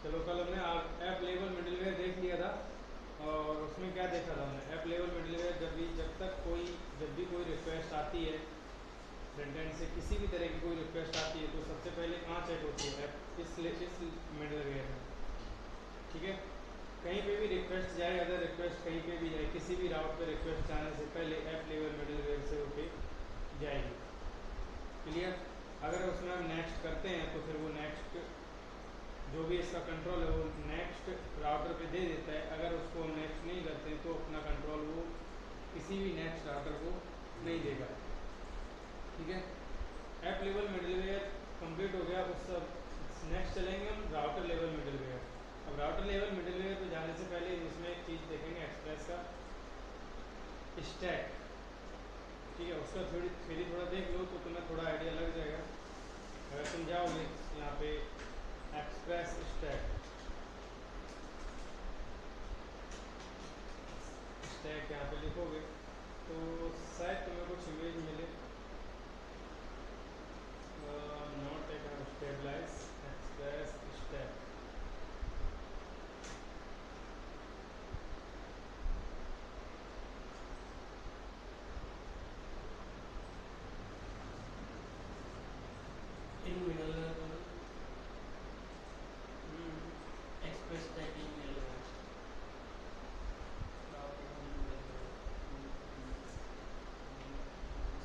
चलो कल हमने ऐप लेवल मिडिलवेयर देख लिया था। और उसमें क्या देखा था हमने, ऐप लेवल मिडिलवेयर जब भी कोई रिक्वेस्ट आती है फ्रंट एंड से, किसी भी तरह की कोई रिक्वेस्ट आती है, तो सबसे पहले कहाँ चेक होती है, ऐप इस मिडिलवेयर में। ठीक है, कहीं पे भी रिक्वेस्ट जाए, अगर रिक्वेस्ट कहीं पे भी जाए, किसी भी राउट पे रिक्वेस्ट जाने से पहले ऐप लेवल मिडिलवेयर से होके जाएगी। क्लियर। अगर उसमें हम नेक्स्ट करते हैं तो फिर वो नेक्स्ट जो भी इसका कंट्रोल है वो नेक्स्ट राउटर पे दे देता है। अगर उसको हम नेक्स्ट नहीं करते हैं तो अपना कंट्रोल वो किसी भी नेक्स्ट राउटर को नहीं देगा। ठीक है, ऐप लेवल मिडिलवेयर कंप्लीट हो गया। उस सब नेक्स्ट चलेंगे हम राउटर लेवल मिडिलवेयर। अब राउटर लेवल मिडिलवेयर पे जाने से पहले इसमें एक चीज़ देखेंगे, एक्सप्रेस का स्टैक। ठीक है, उसका थोड़ा देख लो तो तुम्हें थोड़ा आइडिया लग जाएगा। अगर तुम जाओगे यहाँ पे एक्सप्रेस स्टैक, स्टैक यहाँ पे लिखोगे तो शायद तुम्हें कुछ इमेज मिले। Not a stabilise express stack. In middle express tag in middle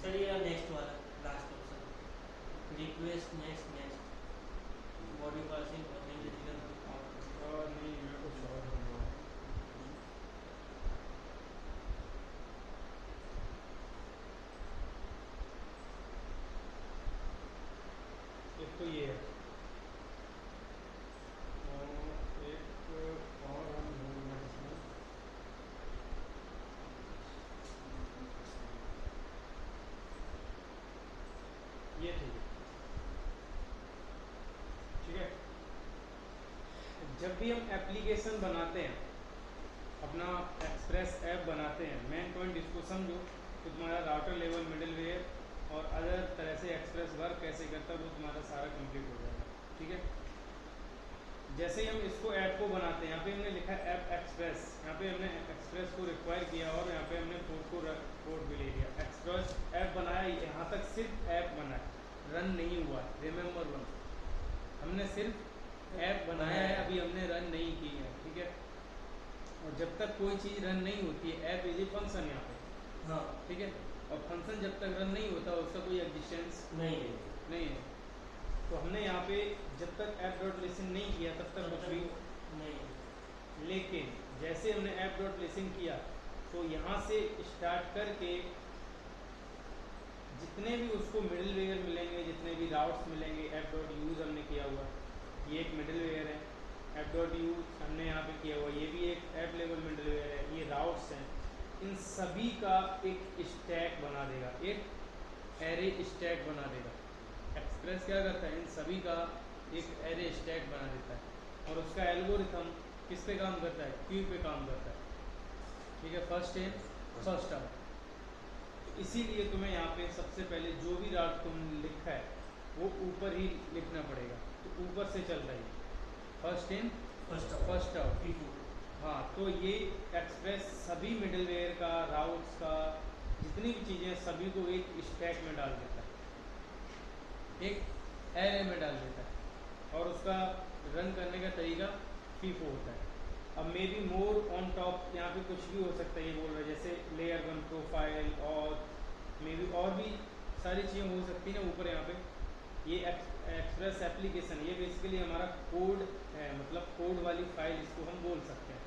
sir ये नेक्स्ट वाला last option request next body passing और नहीं, मैं कुछ और दूंगा। एक तो ये है, और एक और हम ढूंढना इसमें। ये ठीक है। जब भी हम एप्लीकेशन बनाते हैं, अपना एक्सप्रेस ऐप बनाते हैं, मेन पॉइंट इसको समझो कि तुम्हारा राउटर लेवल मिडिलवेयर और अदर तरह से एक्सप्रेस वर्क कैसे करता है वो तुम्हारा सारा कंप्लीट हो जाएगा। ठीक है, जैसे ही हम इसको ऐप को बनाते हैं, यहाँ पे हमने लिखा है ऐप एक्सप्रेस, यहाँ पे हमने एक्सप्रेस को रिक्वायर किया और यहाँ पे हमने कोड भी ले लिया। एक्सप्रेस ऐप बनाया, यहाँ तक सिर्फ ऐप बना है, रन नहीं हुआ। रिमेंबर वन, हमने सिर्फ ऐप बनाया है, अभी हमने रन नहीं की है। ठीक है, और जब तक कोई चीज़ रन नहीं होती है, ऐप इज ए फंक्शन यहाँ पे। हाँ ठीक है, और फंक्शन जब तक रन नहीं होता उसका कोई एग्जिस्टेंस नहीं है। तो हमने यहाँ पे जब तक ऐप डॉट लिसन नहीं किया तब तक कुछ भी नहीं। लेकिन जैसे हमने ऐप डॉट लिसन किया तो यहाँ से स्टार्ट करके जितने भी उसको मिडिल वेयर मिलेंगे, जितने भी राउट्स मिलेंगे, ऐप डॉट यूज़ हमने किया हुआ, ये एक मिडिल वेयर है। ऐप डॉट यूज़ हमने यहाँ पे किया हुआ, ये भी एक ऐप लेवल मिडिल वेयर है। ये राउट्स हैं, इन सभी का एक स्टैक बना देगा, एक एरे स्टैक बना देगा। एक्सप्रेस क्या करता है, इन सभी का एक एरे स्टैक बना देता है और उसका एल्गोरिथम किस पे काम करता है, क्यू पे काम करता है। ठीक है, फर्स्ट इन फर्स्ट आउट। इसीलिए तुम्हें यहाँ पे सबसे पहले जो भी राउट तुम लिखा है वो ऊपर ही लिखना पड़ेगा, तो ऊपर से चल रही है फर्स्ट इन फर्स्ट आउट। हाँ, तो ये एक्सप्रेस सभी मिडिलवेयर का, राउट्स का, जितनी भी चीज़ें सभी को एक स्टैक में डाल देता है, एक एरे में डाल देता है और उसका रन करने का तरीका फीफो होता है। अब may be more on top, यहाँ पे कुछ भी हो सकता है, ये बोल रहा है जैसे लेयर वन प्रोफाइल और मे बी और भी सारी चीज़ें हो सकती हैं ऊपर। यहाँ पे ये एक्सप्रेस एप्लीकेशन, ये बेसिकली हमारा कोड है, मतलब कोड वाली फाइल इसको हम बोल सकते हैं।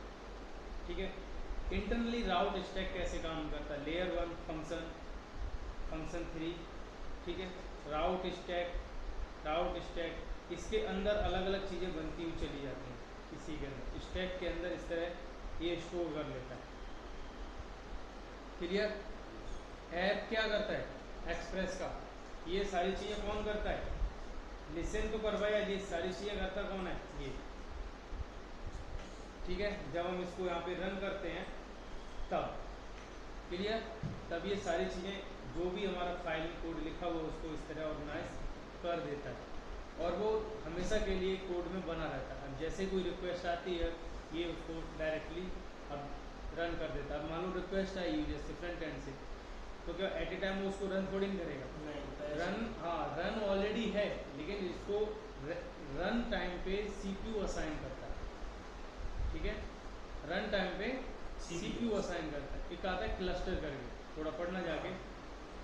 ठीक है, इंटरनली राउट स्टैक कैसे काम करता है, layer one function, function three. ठीक है, राउट स्टैक इसके अंदर अलग अलग चीज़ें बनती हुई चली जाती हैं। इसी के अंदर स्टैक के अंदर इस तरह ये स्टोर कर लेता है। क्लियर। ऐप क्या करता है एक्सप्रेस का, ये सारी चीज़ें कौन करता है, लिसन तो करवाया, ये सारी चीज़ें करता कौन है, ये। ठीक है, जब हम इसको यहाँ पे रन करते हैं तब, क्लियर, तब ये सारी चीज़ें जो भी हमारा फाइल में कोड लिखा हुआ उसको इस तरह ऑर्गेनाइज कर देता है। और वो हमेशा के लिए कोड में बना रहता है। अब जैसे कोई रिक्वेस्ट आती है ये उसको डायरेक्टली अब रन कर देता है। अब मान लो रिक्वेस्ट आई हुई जैसे फ्रंट एंड से, तो क्या एट ए टाइम वो उसको रन थोड़ी नहीं करेगा, नहीं रन, हाँ रन ऑलरेडी है, लेकिन इसको रन टाइम पे सीपीयू असाइन करता है। ठीक है, रन टाइम पे सीपीयू असाइन करता है। एक आता है क्लस्टर करके, थोड़ा पढ़ना जाके,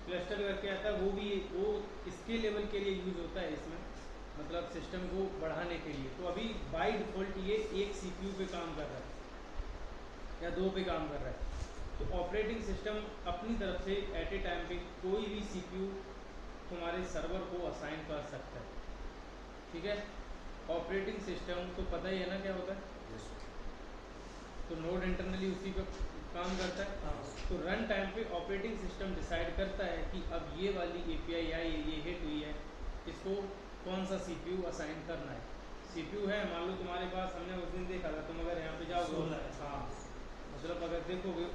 क्लस्टर करके आता है, वो इसके लेवल के लिए यूज होता है इसमें, मतलब सिस्टम को बढ़ाने के लिए। तो अभी बाय डिफ़ॉल्ट ये एक सीपीयू पे काम कर रहा है या दो पे काम कर रहा है। तो ऑपरेटिंग सिस्टम अपनी तरफ से एट ए टाइम पे कोई भी सीपीयू तुम्हारे सर्वर को असाइन कर सकता है। ठीक है, ऑपरेटिंग सिस्टम तो पता ही है ना क्या होता है, तो नोड इंटरनली उसी पे काम करता है। तो रन टाइम पे ऑपरेटिंग सिस्टम डिसाइड करता है कि अब ये वाली एपीआई आई, ये हिट हुई है, इसको कौन सा सीपीयू असाइन करना है। सीपीयू है, मान लो तुम्हारे पास, हमने उस दिन देखा था, तुम अगर यहाँ पे जाओगे, हाँ मतलब अगर देखोगे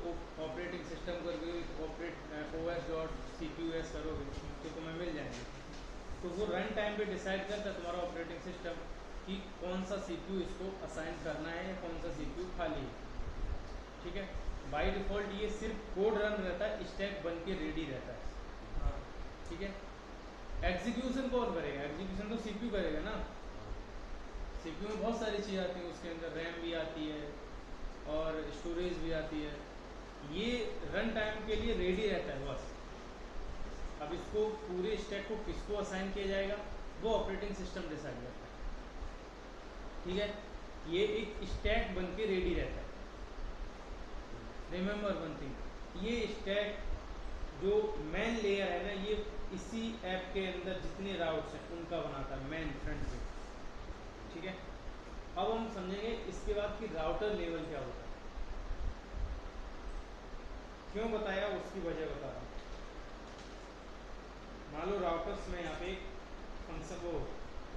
ऑपरेटिंग सिस्टम करके OS.CPUS करोगे तो तुम्हें मिल जाएंगे। तो वो रन टाइम पे डिसाइड करता है तुम्हारा ऑपरेटिंग सिस्टम कि कौन सा सीपीयू इसको असाइन करना है या कौन सा सीपीयू खाली है। ठीक है, बाय डिफ़ॉल्ट ये सिर्फ कोड रन रहता है, स्टैक बन के रेडी रहता है। ठीक है, एग्जीक्यूशन कौन करेगा, एग्जीक्यूशन तो सीपीयू करेगा ना। सीपीयू में बहुत सारी चीज़ें आती हैं, उसके अंदर रैम भी आती है और स्टोरेज भी आती है। ये रन टाइम के लिए रेडी रहता है बस। अब इसको पूरे स्टैक को किसको असाइन किया जाएगा वो ऑपरेटिंग सिस्टम डिसाइड करता है। ठीक है, ये एक स्टैक बन के रेडी रहता है। रिमेंबर वन थिंग, ये स्टैक जो मेन लेयर है ना, ये इसी ऐप के अंदर जितने राउट्स हैं उनका बनाता है, मेन फ्रंट पे। ठीक है, अब हम समझेंगे इसके बाद कि राउटर लेवल क्या होता है। क्यों बताया उसकी वजह बता रहा हूँ। मान लो राउटर्स में यहाँ पे एक फंक्शन को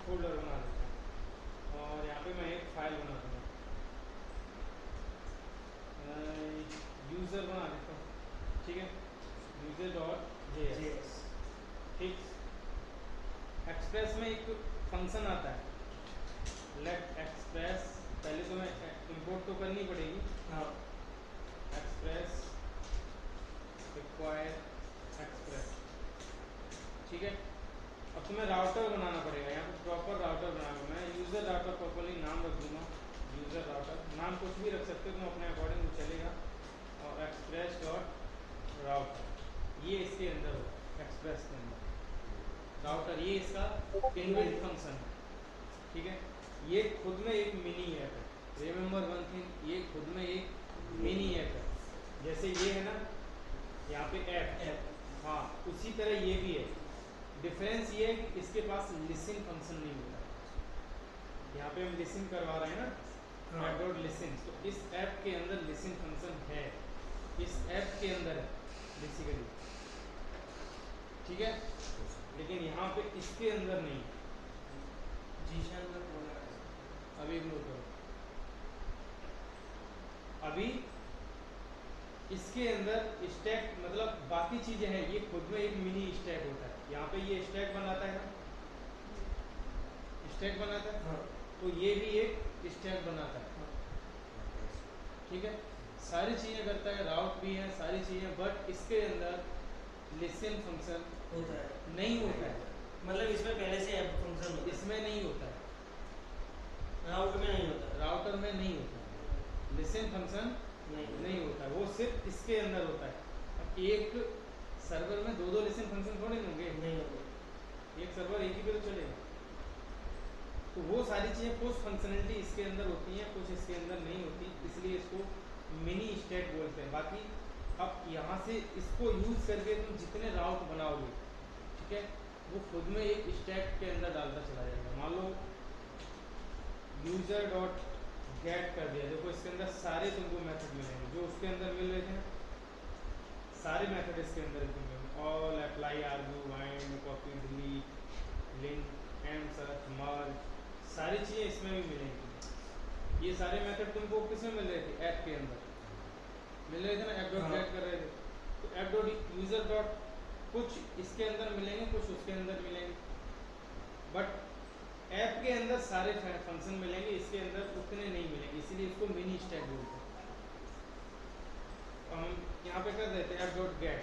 फोल्डर बना देता हूँ और यहाँ पे मैं एक फाइल बना दूँगा, यूज़र बना देता हूँ। ठीक है, user.js। ठीक, एक्सप्रेस में एक फंक्शन आता है लेट एक्सप्रेस, पहले तो मैं इंपोर्ट तो करनी पड़ेगी। हाँ, एक्सप्रेस रिक्वायर एक्सप्रेस। ठीक है, अब तुम्हें राउटर बनाना पड़ेगा, यहाँ पे प्रॉपर राउटर बनाना। मैं यूज़र राउटर प्रॉपरली नाम रख दूँगा, यूज़र राउटर, नाम कुछ भी रख सकते हो तुम अपने अकॉर्डिंग, वो चलेगा। और एक्सप्रेस डॉट राउटर, ये इसके अंदर होगा, एक्सप्रेस के अंदर राउटर, ये इसका इनबिल्ट फंक्शन है। ठीक है, ये खुद में एक मिनी ऐप है। रिमेंबर वन थिंग, ये खुद में एक मिनी ऐप है। जैसे ये है ना यहाँ पे ऐप, हाँ उसी तरह ये भी है। डिफरेंस ये है कि इसके पास लिसन फंक्शन नहीं होता। यहाँ पे हम लिसन करवा रहे हैं ना, ऐप डॉट लिसन, तो इस ऐप के अंदर लिसन फंक्शन है, इस ऐप के अंदर है बेसिकली। ठीक है, लेकिन यहाँ पे इसके अंदर नहीं। जीशन में बोला है। अभी इग्नोर करो, अभी इसके अंदर स्टैक मतलब बाकी चीजें हैं, ये खुद में एक मिनी स्टैक होता है। यहाँ पे ये स्टैक बनाता है ना, स्टैक बनाता है, तो ये भी एक स्टैक बनाता है। ठीक है, सारी चीजें करता है, राउट भी है, सारी चीजें, बट इसके अंदर लिसन फंक्शन होता है नहीं होता है। मतलब इसमें पहले से ऐप फंक्शन होता इसमें नहीं होता है, है, राउटर में नहीं होता, राउटर में नहीं होता, लिसन फंक्शन नहीं होता, वो सिर्फ इसके अंदर होता है। अब एक सर्वर में दो लिसन फंक्शन थोड़े होंगे, नहीं होता, एक सर्वर एक ही पे तो चलेगा। तो वो सारी चीज़ें, कुछ फंक्शनलिटी इसके अंदर होती हैं, कुछ इसके अंदर नहीं होती, इसलिए इसको मिनी स्टैक बोलते हैं। बाकी अब यहाँ से इसको यूज़ करके तुम जितने राउट बनाओगे, ठीक है, वो खुद में एक स्टैक के अंदर डालता चला जाएगा। मान लो यूजर डॉट गेट कर दिया, देखो इसके अंदर सारे तुमको मेथड मिलेंगे जो उसके अंदर मिल रहे थे ना, सारे मेथड इसके अंदर मिलेंगे। All, apply, argue, bind, copy, delete, link, and search, merge, सारी चीज़ें इसमें भी मिलेंगी। ये सारे मेथड तुमको किसमें मिल रहे थे, ऐप के अंदर मिल रहे थे ना, ऐप डॉट गेट कर रहे थे। तो ऐप डॉट यूजर डॉट कुछ इसके अंदर मिलेंगे, कुछ उसके अंदर मिलेंगे, बट ऐप के अंदर सारे फंक्शन मिलेंगे, इसके अंदर उतने नहीं मिलेंगे, इसीलिए इसको मिनी स्टैक बोलते हैं। तो हम यहाँ पे कर देते हैं app.get/यूज़र,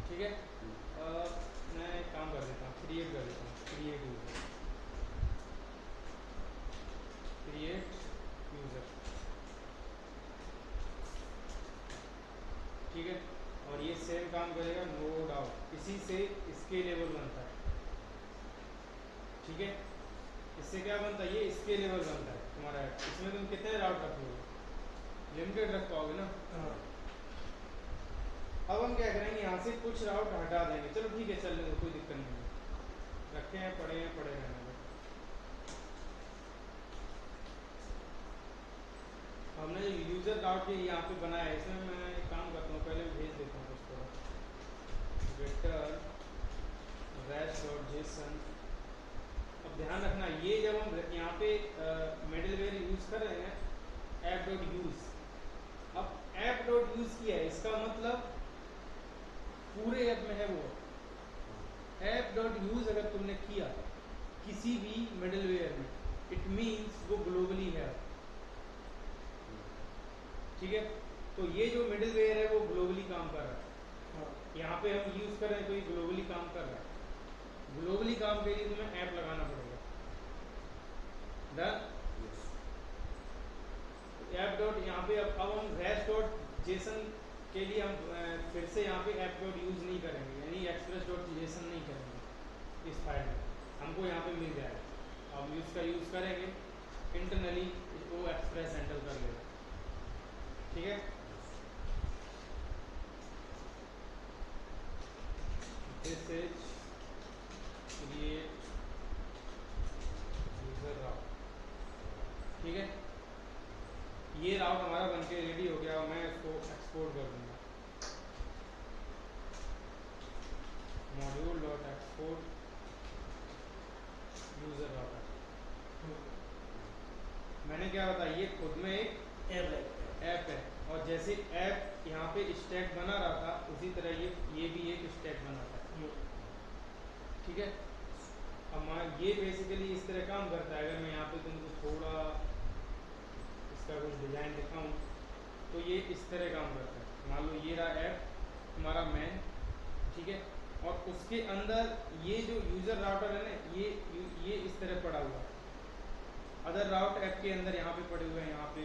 ठीक है। मैं एक काम कर देता हूँ, क्रिएट कर देता हूँ, क्रिएट यूज़र, ठीक है। और ये सेम काम करेगा, नो डाउट, इसी से स्केलेबल बनता है, ठीक है। इससे क्या बनता है, ये स्केलेबल बनता है तुम्हारा ऐप। इसमें तुम कितने राउट रखोगे, लिमिटेड रख पाओगे ना। अब हम क्या करेंगे, यहाँ से कुछ राउट हटा देंगे, चलो ठीक है, चलने दो, कोई दिक्कत नहीं है, रखे हैं पड़े रहने दो। हमने जो यूज़र राउट के यहाँ पे बनाया है, इसमें मैं एक काम करता हूँ, पहले भेज देता हूँ कुछ थोड़ा, वेक्टर rash.json। अब ध्यान रखना, ये जब हम यहाँ पे मिडलवेयर यूज़ कर रहे हैं app.use, अब app.use किया है, इसका मतलब पूरे ऐप में है वो। app.use अगर तुमने किया किसी भी मिडलवेयर में, इट मीन्स वो ग्लोबली है, ठीक है। तो ये जो मिडलवेयर है वो ग्लोबली काम कर रहा है, यहाँ पे हम यूज कर रहे हैं तो ये ग्लोबली काम कर रहा है। ग्लोबली काम के लिए तुम्हें ऐप लगाना पड़ेगा, डन। ऐप डॉट यहाँ पे अब हम rash.json के लिए हम फिर से यहाँ पे app.use नहीं करेंगे, यानी express.json नहीं करेंगे इस फाइल में, हमको यहाँ पे मिल जाएगा। अब इसका यूज़ करेंगे इंटरनली, वो एक्सप्रेस हैंडल कर लेगा, ठीक है। दिस इज क्रिएट यूजर राउट, ठीक है। ये राउट हमारा बनके रेडी हो गया और मैं इसको एक्सपोर्ट कर दूंगा, module.export यूजर राउटर। मैंने क्या बताया, ये खुद में एक ऐप है, और जैसे ऐप यहाँ पे स्टैक बना रहा था, उसी तरह ये भी एक स्टैक बनाता है, ठीक है। अब ये बेसिकली इस तरह काम करता है। अगर मैं यहाँ पे तुमको थोड़ा इसका कुछ डिज़ाइन दिखाऊं तो ये इस तरह काम करता है। मान लो ये रहा ऐप तुम्हारा मैन, ठीक है, और उसके अंदर ये जो यूज़र राउटर है ना, ये इस तरह पड़ा हुआ है। अदर राउट ऐप के अंदर यहाँ पे पड़े हुए हैं, यहाँ पे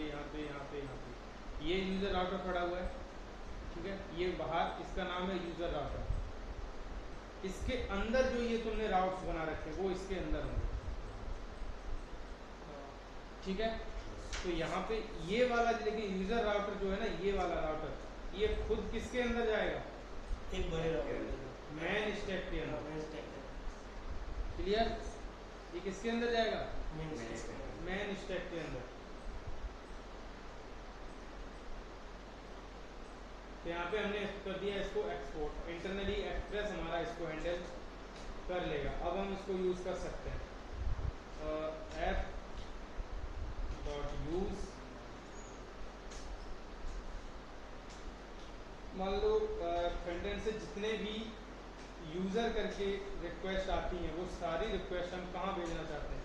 ये यूज़र राउटर पड़ा हुआ है, ठीक है। ये बाहर, इसका नाम है यूज़र राउटर। इसके अंदर जो ये तुमने राउट्स बना रखे वो इसके अंदर होंगे, ठीक है। तो यहाँ पे ये वाला, लेकिन यूज़र राउटर जो है ना, ये वाला राउटर, ये खुद किसके अंदर जाएगा, एक बड़े राउटर मैन स्टैक के अंदर, क्लियर। ये किसके अंदर जाएगा, मैन स्टैक के अंदर। तो यहाँ पे हमने कर दिया इसको एक्सपोर्ट, इंटरनली एक्सप्रेस हमारा इसको हैंडल कर लेगा। अब हम इसको यूज़ कर सकते हैं, app.use, मान लो फ्रंट एंड से जितने भी यूज़र करके रिक्वेस्ट आती हैं, वो सारी रिक्वेस्ट हम कहाँ भेजना चाहते हैं,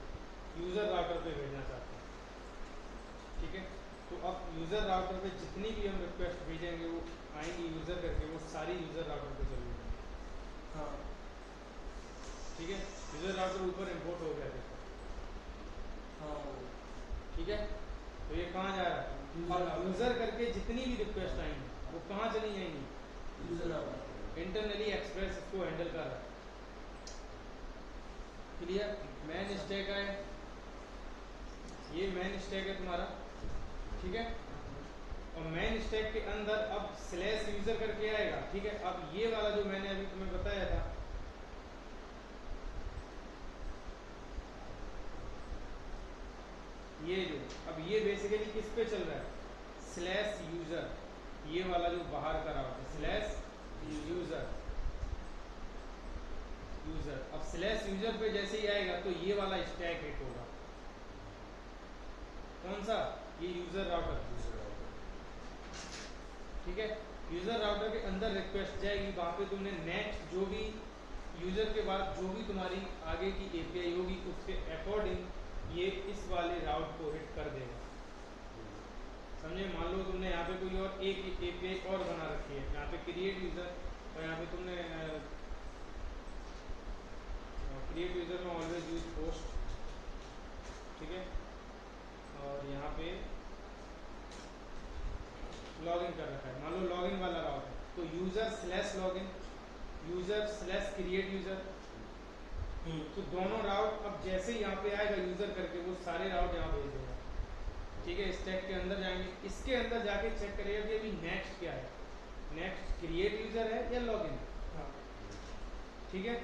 यूज़र राउटर पे भेजना चाहते हैं, ठीक है। तो अब यूज़र राउटर पे जितनी भी हम रिक्वेस्ट भेजेंगे वो आएंगी यूज़र करके, वो सारी यूज़र राउटर पे चली जाएंगी, हाँ, ठीक है। यूज़र राउटर ऊपर इंपोर्ट हो गया, देखो, हाँ, ठीक है। तो ये कहाँ जा रहा है, अब यूज़र करके जितनी भी रिक्वेस्ट आएंगी वो कहाँ चली जाएंगी, यूज़र राउटर। इंटरनली एक्सप्रेस इसको हैंडल कर रहा है, क्लियर। मैन स्टैक है, ये मैन स्टैक है तुम्हारा, ठीक है। और मैन स्टैक के अंदर अब स्लैश यूज़र करके आएगा, ठीक है। अब ये वाला जो मैंने अभी तुम्हें बताया था, ये जो अब ये बेसिकली किस पे चल रहा है, स्लैश यूज़र, ये वाला जो बाहर का राउट है, स्लैश यूज़र। अब स्लैश यूज़र पे जैसे ही आएगा तो ये वाला स्टैक हिट होगा, कौन सा, ये यूज़र राउटर, ठीक है। यूजर राउटर के अंदर रिक्वेस्ट जाएगी, वहाँ पे तुमने नेक्स्ट जो भी यूजर के बाद जो भी तुम्हारी आगे की एपीआई होगी उसके अकॉर्डिंग ये इस वाले राउट को हिट कर देगा। समझे? मान लो तुमने यहाँ पे कोई और एक एपीआई और बना रखी है, यहाँ पे क्रिएट यूजर, और यहाँ पे तुमने क्रिएट यूजर में ऑलवेज यूज पोस्ट, ठीक है, और यहाँ पे लॉगिन कर रखा है, मान लो लॉगिन वाला राउट है, तो user slash login, user slash create user, तो दोनों राउट अब जैसे ही यहाँ पे आएगा यूजर करके वो सारे राउट यहाँ भेज देगा, ठीक है। स्टैक के अंदर जाएंगे, इसके अंदर जाके चेक करेगा कि अभी नेक्स्ट क्या है, नेक्स्ट क्रिएट यूजर है या लॉगिन, ठीक है।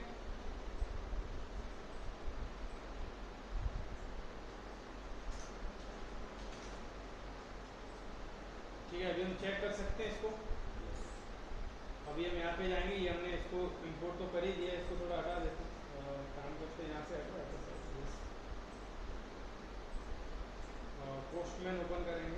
ठीक है, अभी हम चेक कर सकते हैं इसको। अभी हम यहाँ पे जाएंगे, ये हमने इसको इंपोर्ट तो कर ही दिया, इसको थोड़ा हटा देते हैं और काम करते हैं, यहाँ से हटा पोस्टमैन ओपन करेंगे।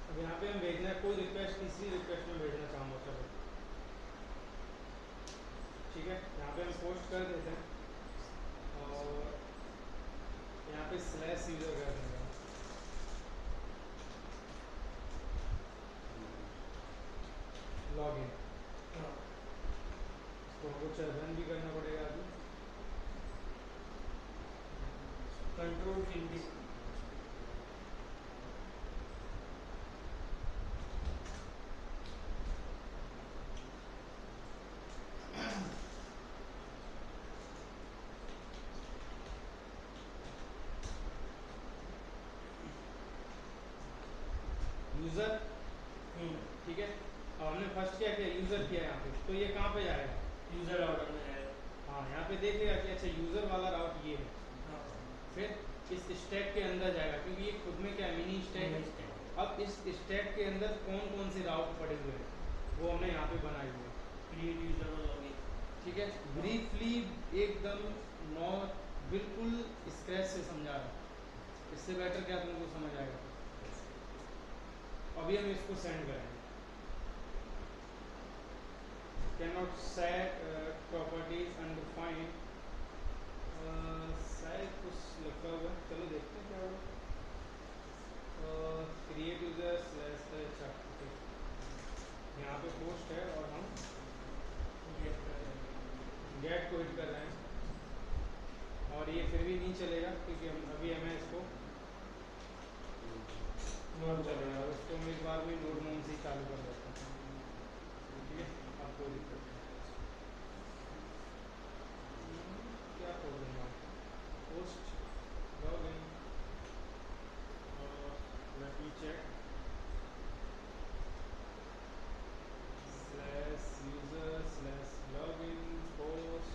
अब यहाँ पे हम भेजना है कोई रिक्वेस्ट, तीसरी रिक्वेस्ट में भेजना चाहूँगा, चलो ठीक है। यहाँ पे हम पोस्ट कर देते हैं और यहाँ पे स्लैश यूजर कर देंगे, लॉगिन, इसको हमको रन भी करना पड़ेगा अभी। कंट्रोल फिर यूजर, ठीक है। अब हमने फर्स्ट क्या किया, यूजर किया यहाँ पे, तो ये कहाँ पे जाएगा, यूजर राउटर में है। हाँ यहाँ पे देखेगा कि अच्छा यूजर वाला राउट ये है, फिर इस स्टैक के अंदर जाएगा, क्योंकि ये खुद में क्या मिनी स्टैक है। अब इस स्टैक के अंदर कौन कौन से राउट पड़े हुए हैं वो हमने यहाँ पे बनाए हुए हैं, क्रिएट यूजर और लॉगिन, ठीक है। ब्रीफली एकदम नॉट बिल्कुल स्क्रैच से समझा रहा हूँ, इससे बेटर क्या तुमको समझ आएगा। अभी हम इसको सेंड करेंगे, can not set properties undefined, शायद कुछ लिखा हुआ है, चलो देखते हैं क्या होगा। क्रिएट यूजर स्लैश, अच्छा ओके, यहाँ पे पोस्ट है और हम गेट को हिट कर रहे हैं, और ये फिर भी नहीं चलेगा क्योंकि हम अभी हमें इसको नोड चलेगा, और उसको हम एक बार भी नोड मोड से चालू कर देते हैं, ठीक है। अब कोई दिक्कत नहीं, क्या प्रॉब्लम है, पोस्ट लॉगिन और let me check slash user slash login post,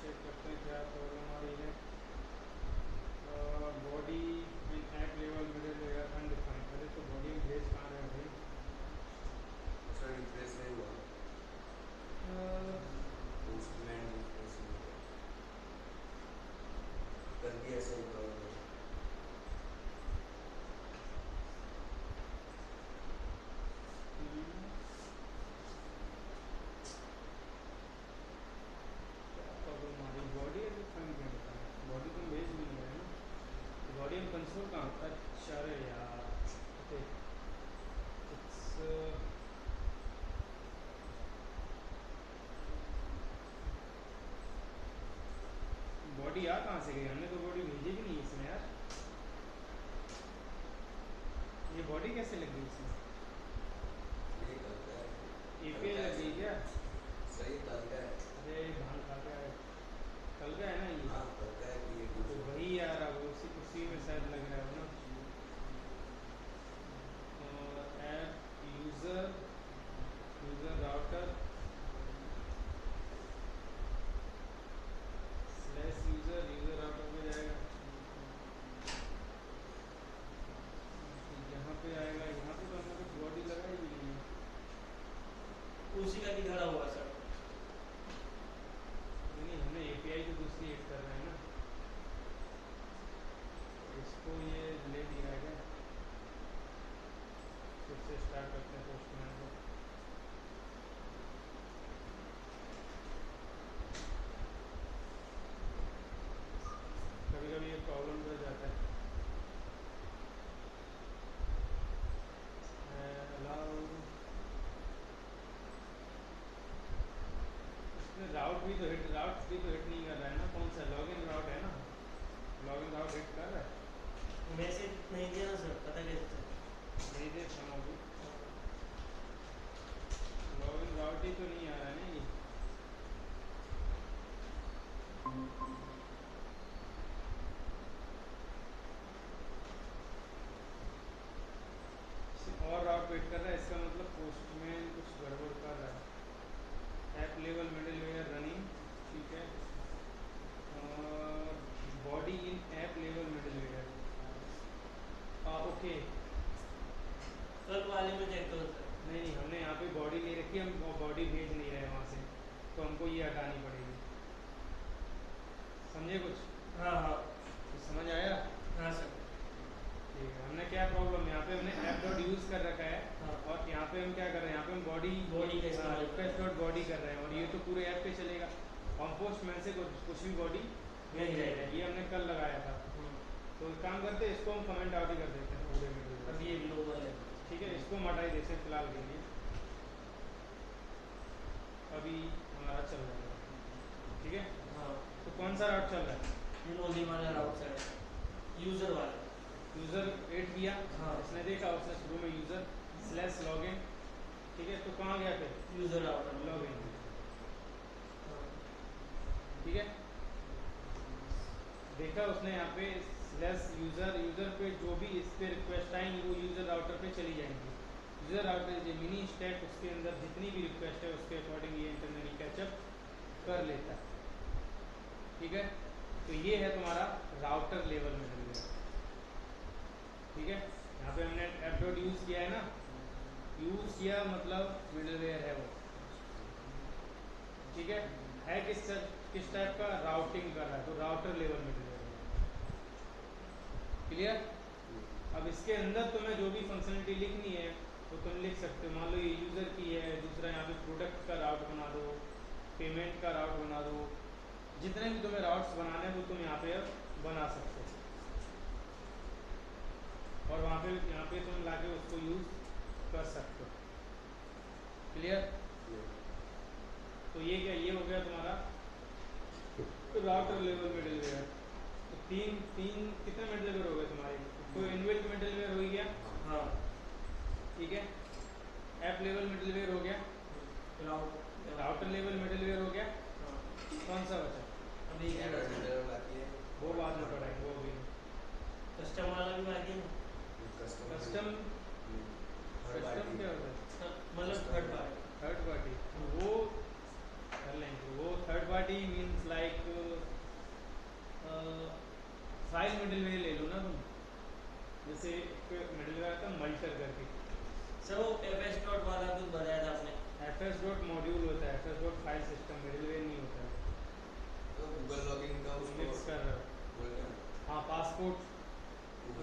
check करते हैं क्या प्रॉब्लम आ रही है। Body and app level middle layer undefined, अरे तो बॉडी में भेज कहाँ रहे हैं भाई, उसका रिप्लेस नहीं हुआ, पोस्टमैन रिप्लेस नहीं हुआ, कर भी ऐसा ही हुआ। प्रॉब्लम आ रही, बॉडी अनडिफाइंड क्या बताया, बॉडी तुम भेज भी नहीं रहे ना, बॉडी में कंसोल कहाँ होता है, अच्छा अरे यार ओके, इट्स बॉडी यार कहाँ से गई, हमने तो बॉडी भेजी भी नहीं इसमें यार, ये बॉडी कैसे लग गई इसमें, ये करता है, एपीआई लग गई क्या, सही करता है, अरे भान खा गया है, कल का है ना ये, हाँ करता है कि ये तो वही यार, अब उसी में शायद लग रहा है ना। App user user router slash user नहीं दिया ना सर, पता कैसे चला? नहीं दे सुनो अभी लॉगिन राउट ही तो नहीं आ रहा है ना ये। और राउट वेट कर रहा है, इसका मतलब पोस्टमैन कुछ गड़बड़ कर रहा है। ऐप लेवल मिडलवेयर रनिंग, ठीक है। Body in app level middleware, okay. कल वाले में चेक करो सर। नहीं हमने यहाँ पे बॉडी ले रखी है, हम बॉडी भेज नहीं रहे वहाँ से, तो हमको ये हटानी पड़ेगी। समझे कुछ? हाँ हाँ तो समझ आया? हाँ सर। ठीक है। हमने क्या प्रॉब्लम, यहाँ पे हमने ऐप डॉट यूज़ कर रखा है हाँ। और यहाँ पे हम क्या कर रहे हैं, यहाँ पे हम बॉडी का इस्तेमाल रिक्वेस्ट डॉट बॉडी कर रहे हैं और ये तो पूरे ऐप पे चलेगा। हम पोस्टमैन से कुछ भी बॉडी भेज रहे हैं, ये हमने कल लगाया था। तो एक काम करते हैं, इसको हम कमेंट आउट ही कर देते हैं पूरे वीडियो में। अब ये ग्लोबल है। ठीक है, इसको हम हटा ही देते हैं फिलहाल के लिए, अभी हमारा चल रहा है। ठीक है, हाँ तो कौन सा राउट चल रहा है? नोजी वाला राउट सर, यूजर वाला। यूज़र ऐड किया, हाँ। उसने देखा, उसने शुरू में यूज़र स्लैश लॉगिन, ठीक है। तो कहाँ गया फिर? यूजर राउट लॉगिन, हाँ। ठीक है। देखा उसने यहाँ पे स्लैश यूज़र पे जो भी इस पे रिक्वेस्ट आएंगी वो यूज़र राउटर पे चली जाएंगी। यूज़र राउटर जो मिनी स्टैक, उसके अंदर जितनी भी रिक्वेस्ट है उसके अकॉर्डिंग ये इंटरनली कैचअप कर लेता है। ठीक है, तो ये है तुम्हारा राउटर लेवल मिडलवेयर। ठीक है, यहाँ पे हमने ऐप डॉट यूज़ किया है ना, यूज़ किया मतलब मिडलवेयर है वो। ठीक है किस टाइप का? राउटिंग कर रहा है, तो राउटर लेवल मिडलवेयर है। क्लियर? अब इसके अंदर तुम्हें जो भी फंक्शनलिटी लिखनी है तो तुम लिख सकते हो। मान लो ये यूज़र की है, दूसरा यहाँ पे प्रोडक्ट का राउट बना दो, पेमेंट का राउट बना दो, जितने भी तुम्हें राउट्स बनाने हैं वो तुम यहाँ पे अब बना सकते हो और वहाँ पे यहाँ पे तुम लाके उसको यूज़ कर सकते हो। क्लियर? तो ये क्या, ये हो गया तुम्हारा राउटर लेवल मिडलवेयर। तो तीन कितने मिडलवेयर हो गए तुम्हारे? तो इनबिल्ट मिडलवेयर हो गया, हाँ ठीक है। ऐप लेवल मिडलवेयर हो गया, राउटर लेवल मिडलवेयर हो गया। हाँ। कौन सा बचा? अभी वो बाद में पढ़ाएंगे, वो भी। कस्टम वाला भी बाकी है ना? कस्टम क्या होता है? मतलब थर्ड पार्टी। थर्ड पार्टी वो कर लेंगे। वो third party means like file middleware ले लो ना तुम। जैसे मिडलवेयर आता है मल्टर करके, सर वो fs डॉट वाला कुछ बताया था आपने। fs डॉट मॉड्यूल होता है, fs dot file system, middleware नहीं होता है। तो गूगल लॉगिन का तुम मिक्स उसको कर रहे हो। बोलते हैं हाँ, पासपोर्ट,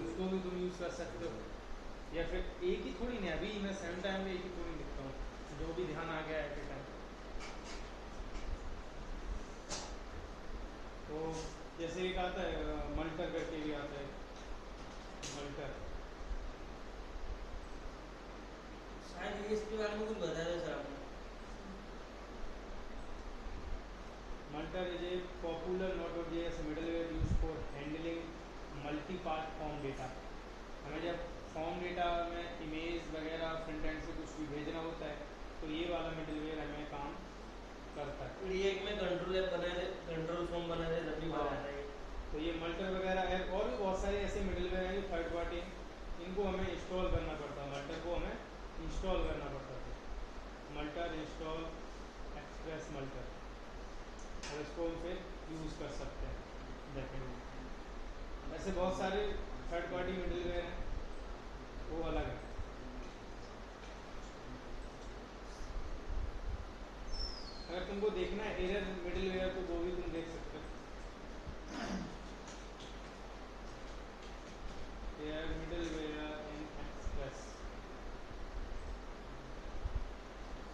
उसको भी तुम यूज़ कर सकते हो। या फिर एक ही थोड़ी नहीं, अभी मैं सेम टाइम में एक ही थोड़ी लिखता हूँ, जो भी ध्यान आ गया एट ए टाइम। तो जैसे एक आता है मल्टर करके भी आता है, मल्टर। शायद ये इसके बारे में कुछ बताया था सर आपने। Multer is a popular Node.js middleware used for handling multipart form data. हमें जब फॉर्म डेटा में इमेज वगैरह फ्रंट एंड से कुछ भी भेजना होता है तो ये वाला मिडलवेयर हमें काम करता है। रिएक्ट में कंट्रोल ऐप बनाए थे, कंट्रोल फॉर्म बनाए थे, तभी बनाया था ये। तो ये मल्टर वगैरह है और भी बहुत सारे ऐसे मिडलवेयर हैं जो थर्ड पार्टी हैं, इनको हमें इंस्टॉल करना पड़ता है। मल्टर को हमें इंस्टॉल करना पड़ता है। मल्टर इंस्टॉल एक्सप्रेस मल्टर, और इसको हम फिर यूज़ कर सकते हैं डेफिनेटली। ऐसे बहुत सारे थर्ड पार्टी मिडलवेयर हैं, वो अलग है। अगर तुमको देखना है एरर मिडलवेयर तो वो भी तुम देख सकते हो। एरर मिडलवेयर इन एक्सप्रेस,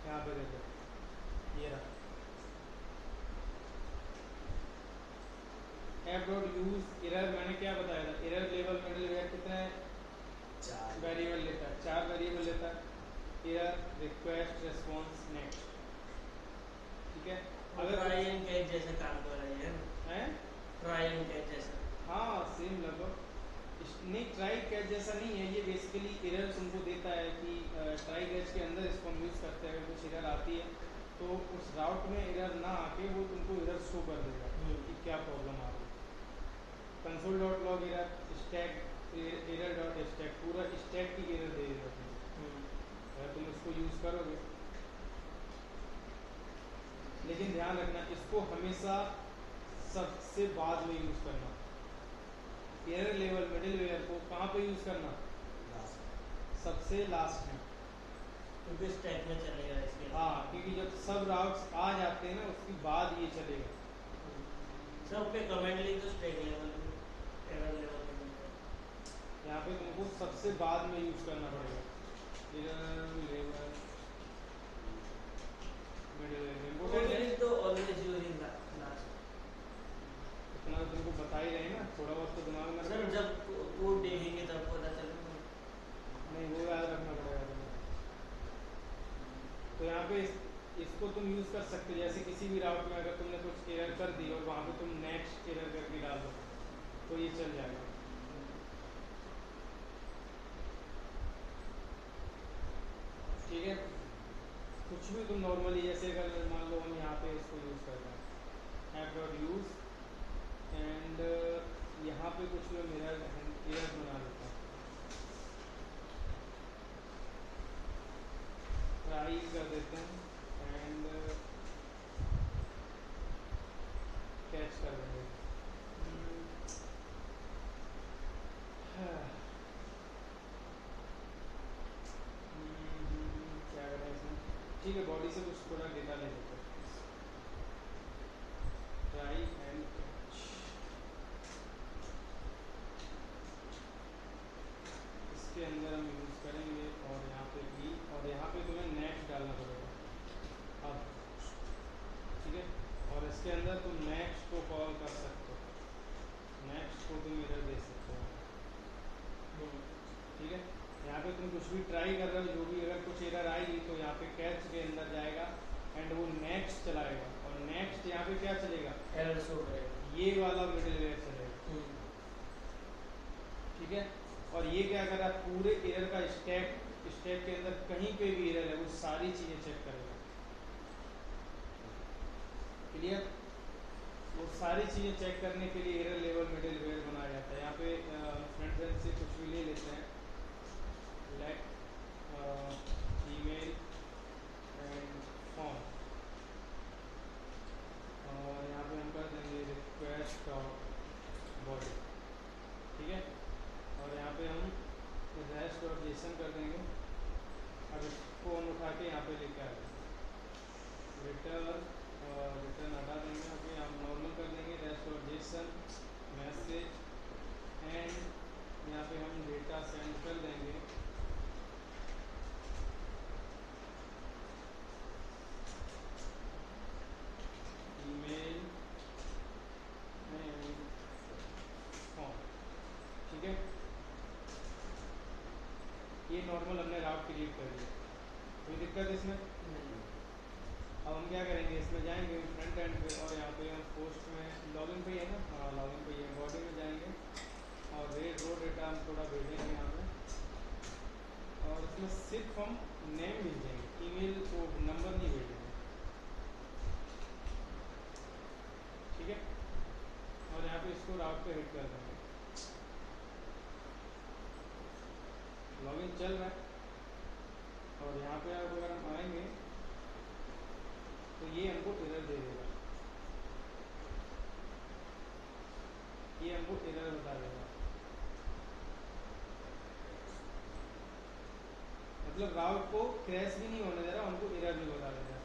यहाँ पे देखो, ये रहा ऐप डॉट यूज एरर। मैंने क्या बताया था, एरर लेवल मिडलवेयर कितने 4 वेरिएबल लेता है? 4 वेरिएबल लेता है। Error, request, response, next. ठीक है, अगर ट्राई एंड कैच जैसे काम नहीं, ट्राई कैच जैसा नहीं है ये, बेसिकली एरर्स उनको देता है कि ट्राई कैच के अंदर इसको हम यूज़ करते हैं, अगर कुछ एरर आती है तो उस राउट में एरर ना आके वो तुमको एरर शो कर देगा कि क्या प्रॉब्लम आ रही है। Console dot log error, stack error dot stack, पूरा स्टैक की एरर दे देगा तुम्हें अगर तुम इसको यूज़ करोगे। लेकिन ध्यान रखना, इसको हमेशा सबसे बाद में यूज़ करना। एरर लेवल मिडिलवेयर को कहाँ पे यूज़ करना? सबसे लास्ट में, क्योंकि स्टैक में चलेगा इसके। हाँ, क्योंकि जब सब राउट्स आ जाते हैं ना उसके बाद ये चलेगा। सब पे कमेंट लिख दो स्टैक लेवल में, एरर लेवल में। यहाँ पे तुमको सबसे बाद में यूज़ करना पड़ेगा एरर लेवल मिडिलवेयर। इम्पोर्टेंट है, तो ऑलवेज यूज इन लास्ट। इतना तो तुमको बता ही रहे हैं ना, थोड़ा बहुत तो दिमाग में सर रखो। जब कोड देखेंगे तब पता चलेगा। नहीं, वो याद रखना पड़ेगा तुम्हें। तो यहाँ पे इसको तुम यूज़ कर सकते हो, जैसे किसी भी राउट में अगर तुमने कुछ एरर कर दी और वहाँ पे तुम नेक्स्ट एरर करके डाल दो तो ये चल जाएगा। ठीक है, कुछ भी तुम नॉर्मली, जैसे अगर मान लो हम यहाँ पे इसको यूज़ कर रहे हैं ऐप डॉट यूज़, एंड यहाँ पे कुछ मैं मेरा एरर बना देता हूँ, ट्राई कर देते हैं एंड कैच कर देंगे। क्या करें इसमें? ठीक है, बॉडी से कुछ थोड़ा डेटा ले लेते हैं, ट्राई एंड कैच। इसके अंदर हम यूज़ करेंगे और यहाँ पे भी, और यहाँ पे तुम्हें नेक्स्ट डालना पड़ेगा अब। ठीक है, और इसके अंदर तुम नेक्स्ट को कॉल कर सकते हो, नेक्स्ट को तुम एरर दे सकते हो। ठीक है, यहाँ पे तुम कुछ भी ट्राई कर रहे हो, जो भी अगर कुछ एरर आएगी तो यहाँ पे कैच के अंदर जाएगा एंड वो नेक्स्ट चलाएगा, और नेक्स्ट यहाँ पे क्या चलेगा? एरर शो करेगा, ये वाला मिडिलवेयर चलेगा। ठीक है, और ये क्या कर रहा है? पूरे एरर का स्टैक के अंदर कहीं पे भी एरर है वो सारी चीज़ें चेक करेगा। क्लियर? वो सारी चीज़ें चेक करने के लिए एरर लेवल मिडिलवेयर बनाया जाता है। यहाँ पे फ्रंट एंड से कुछ भी ले लेते हैं, लेट ईमेल एंड फॉर्म, और यहाँ पे हम कर देंगे रिक्वेस्ट डॉट बॉडी। ठीक है, और यहाँ पे हम रेस्ट डॉट जेसन कर देंगे। अब इसको हम उठा के यहाँ पे लेके आ जाएंगे, रिटर्न हटा देंगे, यहाँ पे हम नॉर्मल कर देंगे rest dot JSON message, and यहाँ पे हम डेटा सेंड कर देंगे। Email and form. ठीक है, ये नॉर्मल हमने राउट क्रिएट कर दिया, कोई दिक्कत है इसमें? अब हम क्या करेंगे, इसमें जाएंगे फ्रंट एंड पे, और यहाँ पे हम पोस्ट में लॉगिन पे ही है ना, हाँ लॉगिन पे ही है, बॉडी में जाएंगे और रेट रो डेटा हम थोड़ा भेजेंगे यहाँ पे, और इसमें सिर्फ हम नेम भेजेंगे, ईमेल को नंबर नहीं भेजेंगे। ठीक है, और यहाँ पे इसको राउट पे हिट कर देंगे, लॉगिन चल रहा है, और यहाँ पे अब अगर हम आएंगे तो ये हमको एरर दे देगा, ये हमको एरर बता देगा। मतलब राउट को क्रैश भी नहीं होने दे रहा, हमको एरर भी बता दे रहा है।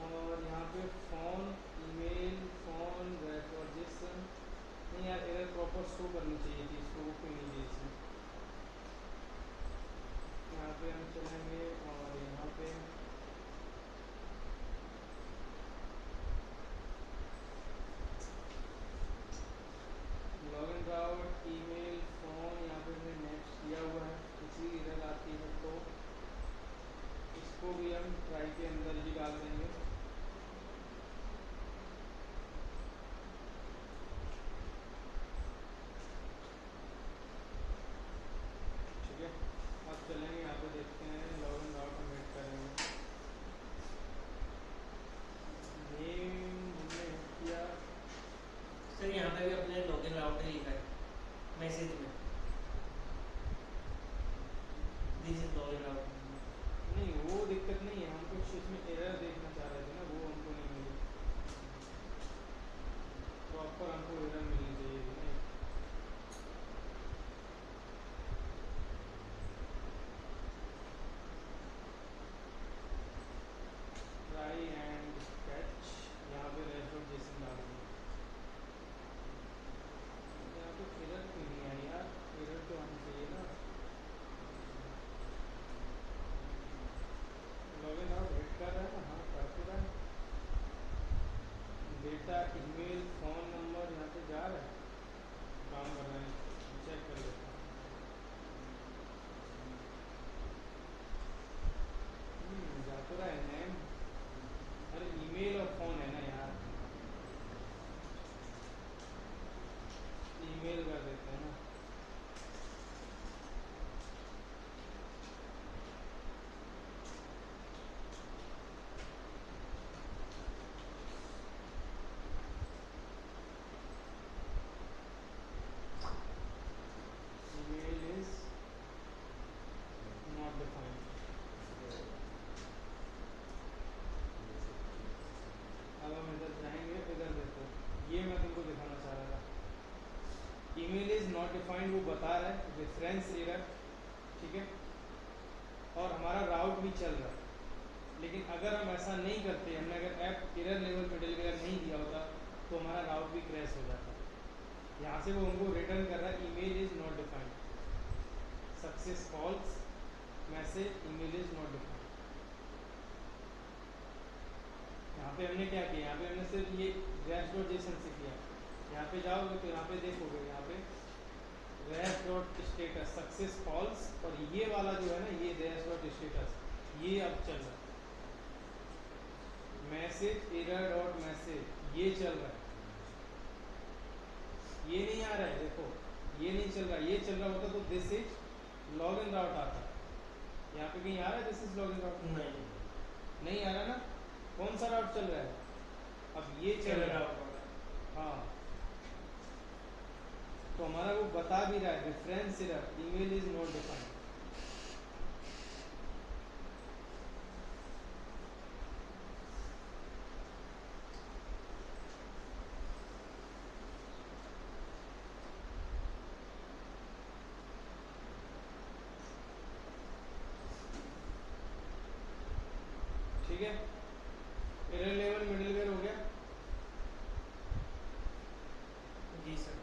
और यहाँ पे फोन, ईमेल, फोन, रजिस्ट्रेशन, नहीं यार एरर प्रॉपर शो करनी चाहिए थी, इसको वो क्यों नहीं चाहिए इसमें। यहाँ पे हम चलेंगे और यहाँ पे लॉगिन राउट, ईमेल, फोन, यहाँ पे हमने नेक्स्ट किया हुआ है, किसी एरर आती है तो इसको भी हम ट्राई के अंदर ही डाल देंगे। मैंने लॉगिन राउटर लिखा है मैसेज में, दिस इज लॉगिन राउटर। नहीं वो दिक्कत नहीं है, हम कुछ इसमें एरर देखना चाह रहे थे ना, वो हमको नहीं मिली। प्रॉपर हमको एरर मिलनी चाहिए थी ना। ट्राई एंड कैच, यहाँ पे रेफर जेसन डाल दूँ। यहाँ पे एरर क्यों नहीं आई यार, एरर तो आनी चाहिए ना। लॉगिन आउट हिट कर रहा है ना, हाँ कर तो रहा है। डेटा ईमेल फ़ोन नंबर यहाँ पे जा रहा है, काम कर रहा है, चेक कर लेता हूँ। जा तो रहा है नेम, अरे ईमेल और फ़ोन है ना यार, ईमेल कर देते हैं ना। Email is not defined. अब हम इधर जाएंगे, इधर देखो, ये मैं तुमको दिखाना चाह रहा था। ईमेल इज नॉट डिफाइंड वो बता रहा है, रेफरेंस एरर, ठीक है, और हमारा राउट भी चल रहा है। लेकिन अगर हम ऐसा नहीं करते, हमने अगर ऐप एरर लेवल मिडलवेयर नहीं दिया होता तो हमारा राउट भी क्रैश हो जाता। यहाँ से वो हमको रिटर्न कर रहा है email is not defined, success false message, email is not defined. यहाँ पे हमने क्या किया, यहाँ पे हमने सिर्फ ये ref.json से किया। यहाँ पे जाओगे तो यहाँ पे देखोगे, यहाँ पे ref.status सक्सेस फॉल्स, और ये वाला जो है ना, ये ref.status ये अब चल रहा है, मैसेज एरर डॉट मैसेज ये चल रहा है, ये नहीं आ रहा है, देखो ये नहीं चल रहा, ये चल रहा होता तो दिस इज लॉगिन राउट आता। यहाँ पे कहीं आ रहा है दिस इज लॉगिन राउट? नहीं आ रहा ना। कौन सा राउट चल रहा है? अब ये चल रहा है, हाँ, तो हमारा वो बता भी रहा है reference error, email is not defined. ठीक है, एरर लेवल मिडलवेयर हो गया। जी सर।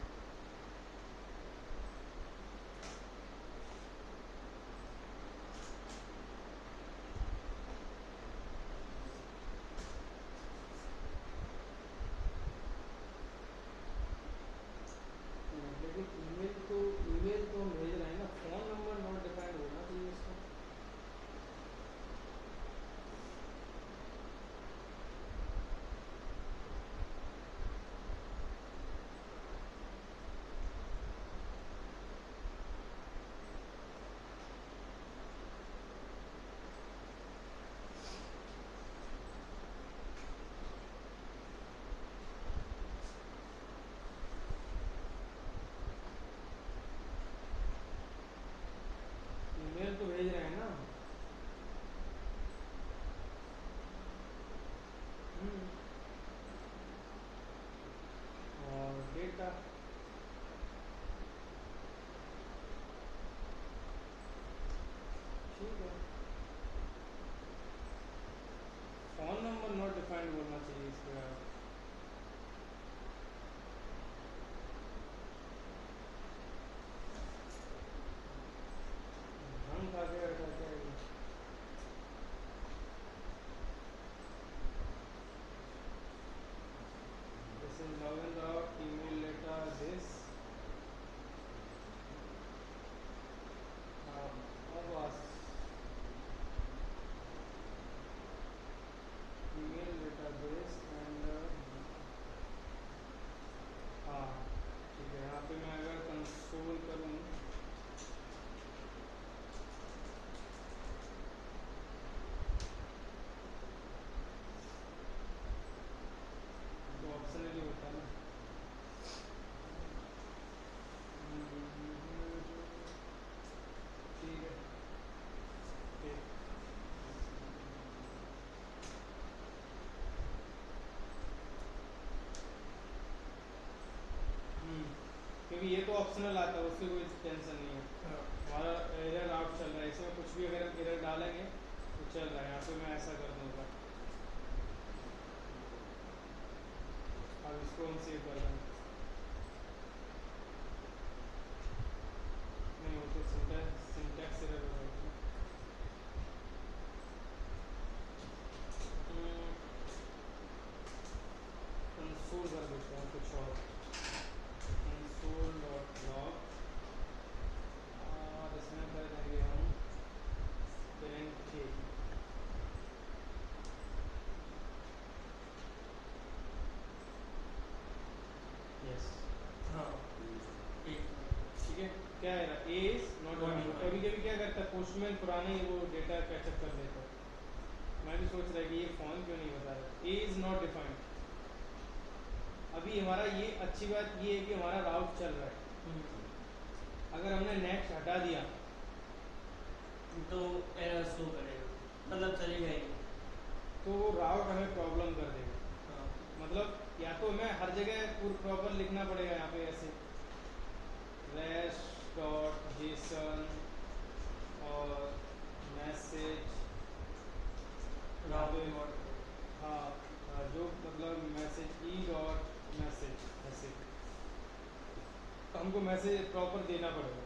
क्योंकि ये तो ऑप्शनल आता है, उससे कोई टेंशन नहीं है। हाँ। हमारा एरर आउट चल रहा है, इसमें कुछ भी अगर हम एरर डालेंगे तो चल रहा है। यहाँ पे मैं ऐसा कर दूँगा, अब इसको हम सेव कर दें। नहीं, वो तो सिंटैक्स एरर हो जाएगी। कंसोल कर देते हैं कुछ और, कंसोल डॉट लॉग, और इसमें कर देंगे हम पेरेंट के। यस, हाँ ठीक ठीक है। क्या है ना, ए इज नॉट डिफाइंड। कभी कभी क्या करता है पोस्टमैन, पुराना ही वो डेटा कैचअप कर लेता है। मैं भी सोच रहा है कि ये फोन क्यों नहीं बता रहा। ए इज नॉट डिफाइंड। अभी हमारा ये अच्छी बात ये है कि हमारा राउट चल रहा है। अगर हमने नेक्स्ट हटा दिया तो एरर शो करेगा, मतलब चलेगा ही नहीं। तो वो राउट हमें प्रॉब्लम कर देगा। हाँ। मतलब या तो हमें हर जगह पूरा प्रॉपर लिखना पड़ेगा, यहाँ पे ऐसे रेस्ट डॉट जेसन और मैसेज, राउट हाँ, जो मतलब मैसेज ई डॉट मैसेज ऐसे, तो हमको मैसेज प्रॉपर देना पड़ेगा।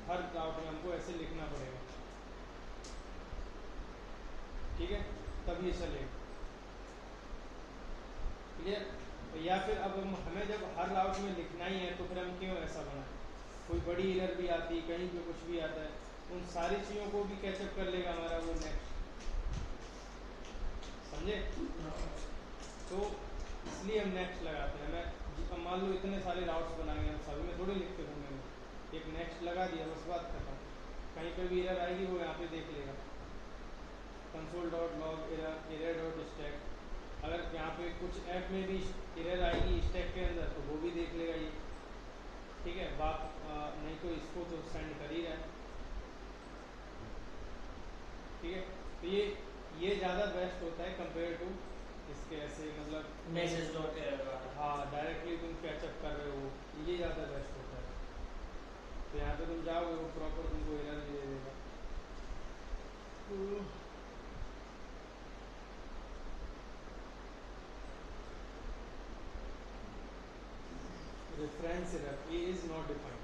हर राउट में हमको ऐसे लिखना पड़ेगा, ठीक है, तब ये चलेगा। क्लियर? या फिर अब हमें जब हर राउट में लिखना ही है तो फिर हम क्यों ऐसा बनाएं? कोई बड़ी एरर भी आती है, कहीं पे कुछ भी आता है, उन सारी चीज़ों को भी कैचअप कर लेगा हमारा वो नेक्स्ट। समझे? तो इसलिए हम नेक्स्ट लगाते हैं। मैं मान लो इतने सारे राउट्स बनाएंगे, हम सभी में थोड़ी लिखते घूमेंगे, एक नेक्स्ट लगा दिया, बस बात खत्म। कहीं पर भी एरर आएगी वो यहाँ पे देख लेगा, console dot log error dot stack. अगर यहाँ पे कुछ ऐप में भी एरर आएगी स्टैक के अंदर तो वो भी देख लेगा ये, ठीक है। बात नहीं तो इसको तो सेंड कर ही रहा है, ठीक है। तो ये ज़्यादा बेस्ट होता है कंपेयर टू इसके ऐसे, मतलब मैसेज डॉट एरर वाला। हाँ, डायरेक्टली तुम कैचअप कर रहे हो, ये ज़्यादा बेस्ट होता है। तो यहाँ पे तुम जाओगे वो प्रॉपर तुमको एरर भी दे देगा। Reference error, A is not defined,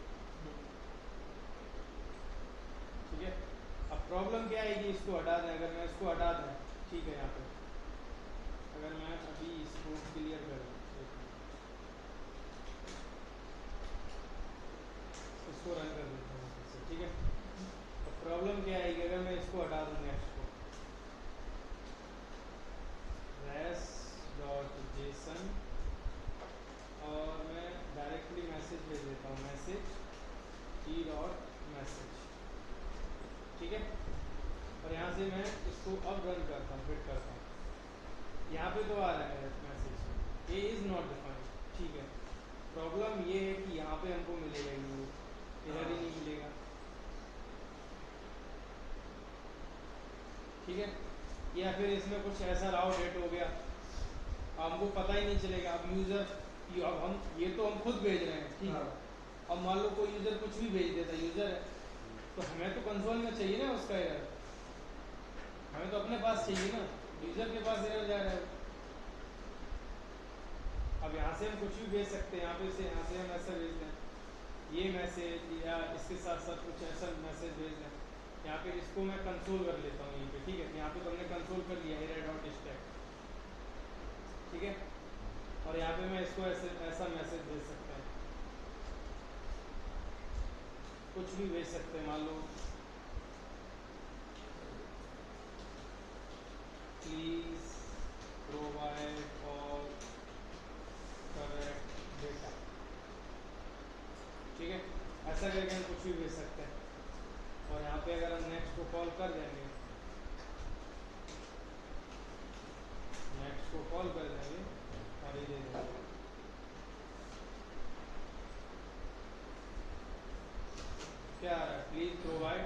ठीक है। अब प्रॉब्लम क्या है कि इसको हटा दें। अगर मैं इसको हटा दें, ठीक है, यहाँ पे अगर मैं अभी इसको क्लियर कर दूँ, इसको रन कर देता हूँ फिर से, ठीक है। अब प्रॉब्लम क्या है कि अगर मैं इसको हटा दूँ नेक्स्ट को, रेस डॉट जेसन, और मैं डायरेक्टली मैसेज भेज देता हूँ, मैसेज ई डॉट मैसेज, ठीक है। और यहाँ से मैं इसको अब रन करता हूँ, फिट करता हूँ। यहाँ पे तो आ रहा है message A is not defined, ठीक है। प्रॉब्लम ये है कि यहाँ पे हमको मिलेगा ही वो एरर ही नहीं मिलेगा, ठीक है। या फिर इसमें कुछ ऐसा राउट हिट हो गया, हमको पता ही नहीं चलेगा। अब यूज़र, अब हम ये तो हम खुद भेज रहे हैं, ठीक है। अब मान लो कोई यूज़र कुछ भी भेज देता, यूज़र है तो हमें तो कंसोल में चाहिए ना उसका एरर, हमें तो अपने पास चाहिए ना, यूज़र के पास एरर जा रहा है। अब यहाँ से हम कुछ भी भेज सकते हैं, यहाँ से हम ऐसा भेज दें, ये मैसेज या इसके साथ साथ कुछ ऐसा मैसेज भेज दें। यहाँ पे इसको मैं कंसोल कर लेता हूँ यहीं पे, ठीक है। यहाँ पे तो हमने कंसोल कर लिया एरर डॉट स्टैक, ठीक है। और यहाँ पे मैं इसको ऐसा मैसेज भेज सकता है, कुछ भी भेज सकते हैं। मान लो please provide all correct data, ठीक है। ऐसा करके हम कुछ भी भेज सकते हैं। और यहाँ पे अगर हम नेक्स्ट को कॉल कर देंगे, नेक्स्ट को कॉल कर देंगे और ये दे देंगे, क्या आ रहा है, please provide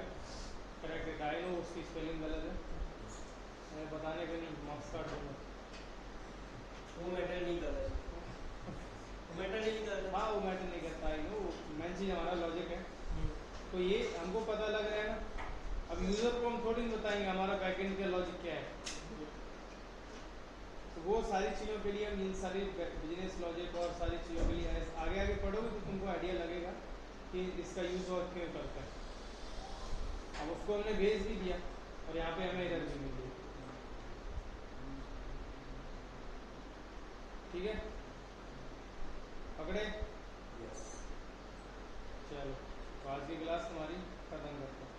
correct data. I know उसकी स्पेलिंग गलत है, मैं बताने का नहीं, मार्क्स काट दूंगा। वो मैटर नहीं कर रहा है, वो मैटर नहीं कर रहा। हाँ, वो मैटर नहीं करता, आई नो हमको पता लग रहा है ना। अब यूजर को हम थोड़ी नहीं बताएंगे हमारा बैकएंड का लॉजिक क्या है। तो वो सारी चीज़ों के लिए हम इन सारी बिजनेस लॉजिक और सारी चीज़ों के लिए आगे आगे पढ़ोगे तो तुमको आइडिया लगेगा कि इसका यूज़ और क्यों करता है। अब उसको हमने भेज भी दिया और यहाँ पे हमें एरर भी मिली। ठीक है, पकड़े? यस। चलो तो आज की क्लास तुम्हारी खत्म करते हैं।